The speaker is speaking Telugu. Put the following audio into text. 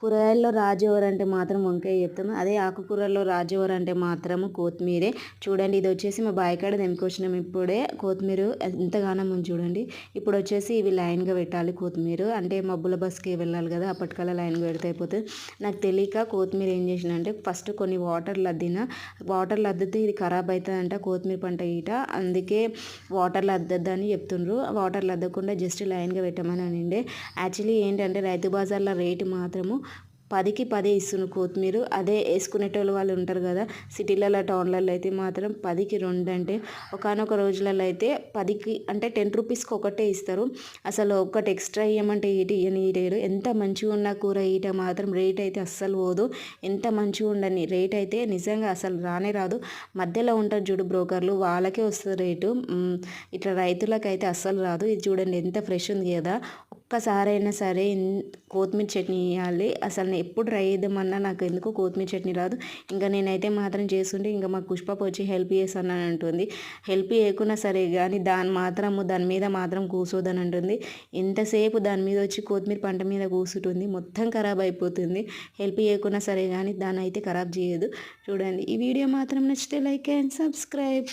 కూరగాయల్లో రాజు ఎవరంటే మాత్రం వంకాయ చెప్తాము. అదే ఆకుకూరల్లో రాజు ఎవరంటే మాత్రము కొత్తిమీరే. చూడండి ఇది వచ్చేసి మా బావికాడ తెంపుకొచ్చినాం ఇప్పుడే కొత్తిమీర ఎంతగానో ఉంది చూడండి. ఇప్పుడు వచ్చేసి ఇవి లైన్గా పెట్టాలి కొత్తిమీర. అంటే మబ్బుల బస్కి వెళ్ళాలి కదా, అప్పటికల్లా లైన్గా పెడితే అయిపోతుంది. నాకు తెలియక కొత్తిమీర ఏం చేసిన అంటే ఫస్ట్ కొన్ని వాటర్లు అద్దితే ఇది ఖరాబ్ అవుతుందంట కొత్తిమీర పంట ఈట. అందుకే వాటర్లు అద్దద్దని చెప్తుండ్రు. వాటర్లు అద్దకుండా జస్ట్ లైన్గా పెట్టమని అనిండే. యాక్చువల్లీ ఏంటంటే రైతు బజార్లో రేటు మాత్రము 10కి 10 ఇస్తున్నారు కొత్తిమీర. అదే వేసుకునేటోళ్ళు వాళ్ళు ఉంటారు కదా సిటీలలో టౌన్లలో అయితే మాత్రం 10కి 2 అంటే ఒకానొక రోజులలో అయితే 10కి అంటే 10 రూపీస్కి ఒకటే ఇస్తారు. అసలు ఒకటి ఎక్స్ట్రా ఇవ్వమంటే ఇయ్యరు. ఎంత మంచిగా ఉన్న కూర ఈట మాత్రం రేట్ అయితే అస్సలు పోదు. ఎంత మంచిగా ఉండని రేట్ అయితే నిజంగా అసలు రానే రాదు. మధ్యలో ఉంటారు చూడు బ్రోకర్లు, వాళ్ళకే వస్తుంది రేటు. ఇట్లా రైతులకైతే అస్సలు రాదు. ఇది చూడండి ఎంత ఫ్రెష్ ఉంది కదా. ఒక్కసారైనా సరే కొత్తిమీర చట్నీ వేయాలి. అసలు నేను ఎప్పుడు ట్రై చేద్దామన్నా నాకు ఎందుకో కొత్తిమీర చట్నీ రాదు. ఇంకా నేనైతే మాత్రం చేస్తుంటే ఇంకా మా పుష్ప వచ్చి హెల్ప్ చేస్తాను అని అంటుంది. హెల్ప్ చేయకున్నా సరే కానీ దాని మీద మాత్రం కూర్చోదని అంటుంది. ఎంతసేపు దాని మీద వచ్చి కొత్తిమీర పంట మీద కూర్చుంటుంది, మొత్తం ఖరాబ్ అయిపోతుంది. హెల్ప్ చేయకున్నా సరే కానీ దాన్ని అయితే ఖరాబ్ చేయదు. చూడండి ఈ వీడియో మాత్రం నచ్చితే లైక్ అండ్ సబ్స్క్రైబ్.